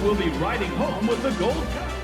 will be riding home with the gold cup.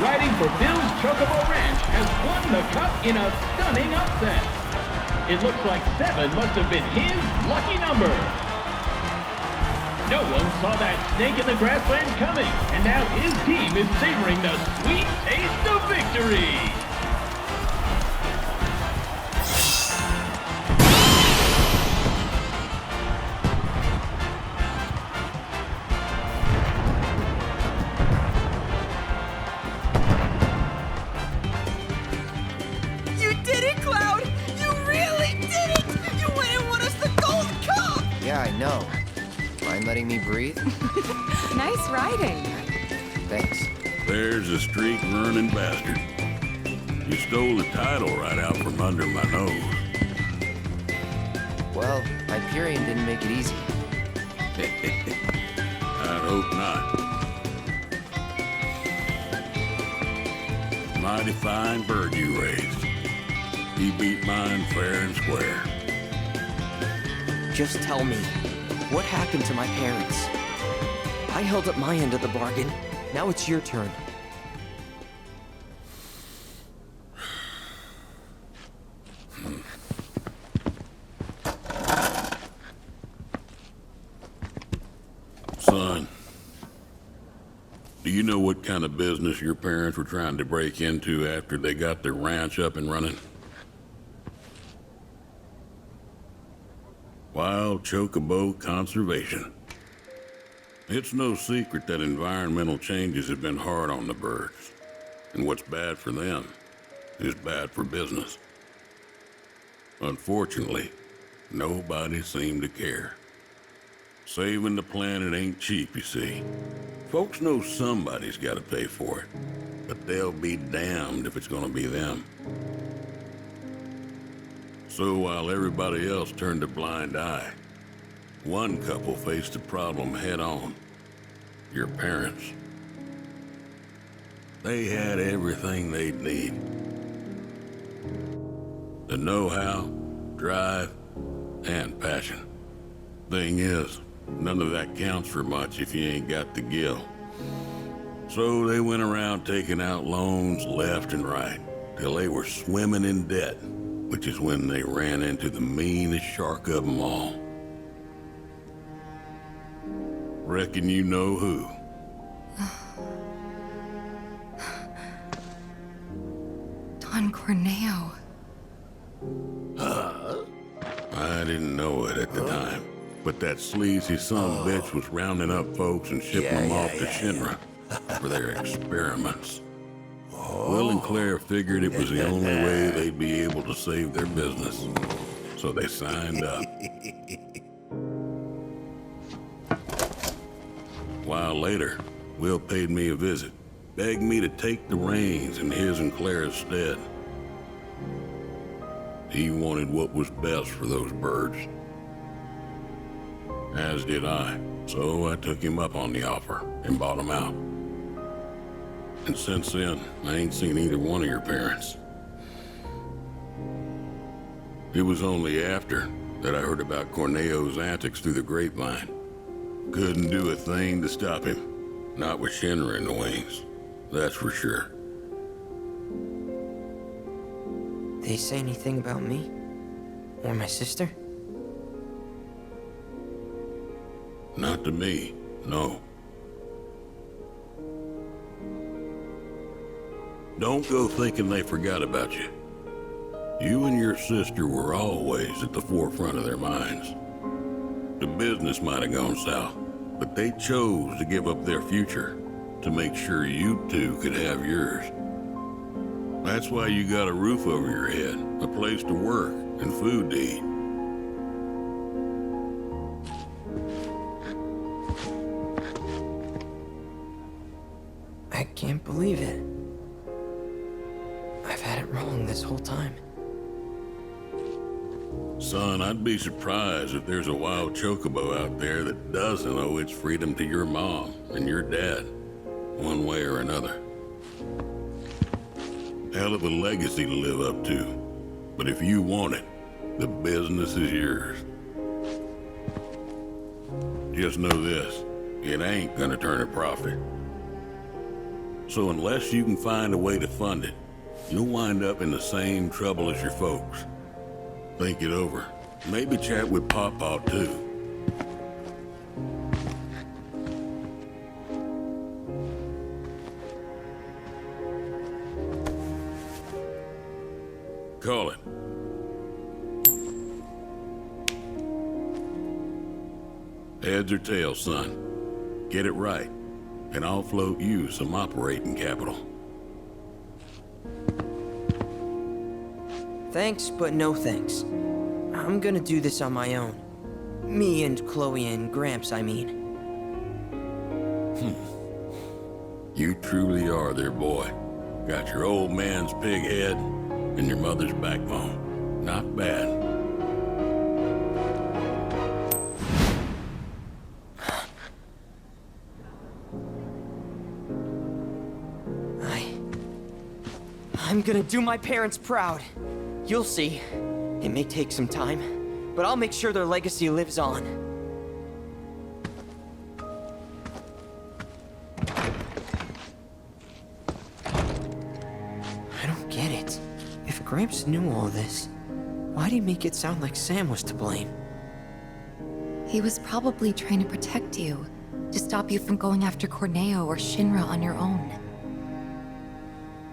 riding for Bill's Chocobo Ranch, has won the cup in a stunning upset. It looks like 7 must have been his lucky number. No one saw that snake in the grassland coming, and now his team is savoring the sweet taste of victory. Yeah, I know. Mind letting me breathe? Nice riding. Thanks. There's a streak-running bastard. You stole the title right out from under my nose. Well, Hyperion didn't make it easy. Hope not. Mighty fine bird you raised. He beat mine fair and square. Just tell me, what happened to my parents? I held up my end of the bargain. Now it's your turn. Son, do you know what kind of business your parents were trying to break into after they got their ranch up and running? Wild chocobo conservation. It's no secret that environmental changes have been hard on the birds, and what's bad for them is bad for business. Unfortunately, nobody seemed to care. Saving the planet ain't cheap, you see. Folks know somebody's got to pay for it, but they'll be damned if it's gonna be them. So while everybody else turned a blind eye, one couple faced the problem head on. Your parents. They had everything they'd need. The know-how, drive, and passion. Thing is, none of that counts for much if you ain't got the gill. So they went around taking out loans left and right, till they were swimming in debt, which is when they ran into the meanest shark of them all. Reckon you know who. Don Corneo. I didn't know it at the time, but that sleazy bitch was rounding up folks and shipping them off to Shinra for their experiments. Will and Claire figured it was the only way they'd be able to save their business, so they signed up. A while later, Will paid me a visit, begged me to take the reins in his and Claire's stead. He wanted what was best for those birds. As did I, so I took him up on the offer and bought him out. And since then, I ain't seen either one of your parents. It was only after that I heard about Corneo's antics through the grapevine. Couldn't do a thing to stop him. Not with Shinra in the wings, that's for sure. They say anything about me? Or my sister? Not to me, no. Don't go thinking they forgot about you. You and your sister were always at the forefront of their minds. The business might have gone south, but they chose to give up their future to make sure you two could have yours. That's why you got a roof over your head, a place to work, and food to eat. I can't believe it. I've had it wrong this whole time. Son, I'd be surprised if there's a wild chocobo out there that doesn't owe its freedom to your mom and your dad, one way or another. Hell of a legacy to live up to, but if you want it, the business is yours. Just know this, it ain't gonna turn a profit. So unless you can find a way to fund it, you'll wind up in the same trouble as your folks. Think it over. Maybe chat with Pawpaw too. Call it. Heads or tails, son. Get it right, and I'll float you some operating capital. Thanks, but no thanks. I'm gonna do this on my own. Me and Chloe and Gramps, I mean. You truly are their boy. Got your old man's pig head and your mother's backbone. Not bad. I'm gonna do my parents proud. You'll see. It may take some time, but I'll make sure their legacy lives on. I don't get it. If Gramps knew all this, why'd he make it sound like Sam was to blame? He was probably trying to protect you, to stop you from going after Corneo or Shinra on your own.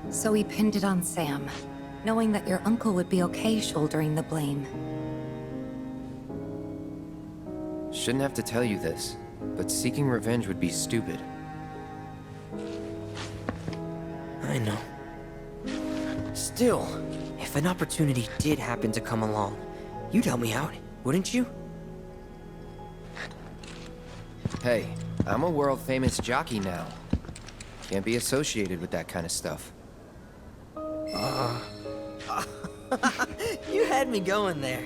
So he pinned it on Sam, knowing that your uncle would be okay shouldering the blame. Shouldn't have to tell you this, but seeking revenge would be stupid. I know. Still, if an opportunity did happen to come along, you'd help me out, wouldn't you? Hey, I'm a world-famous jockey now. Can't be associated with that kind of stuff. You had me going there.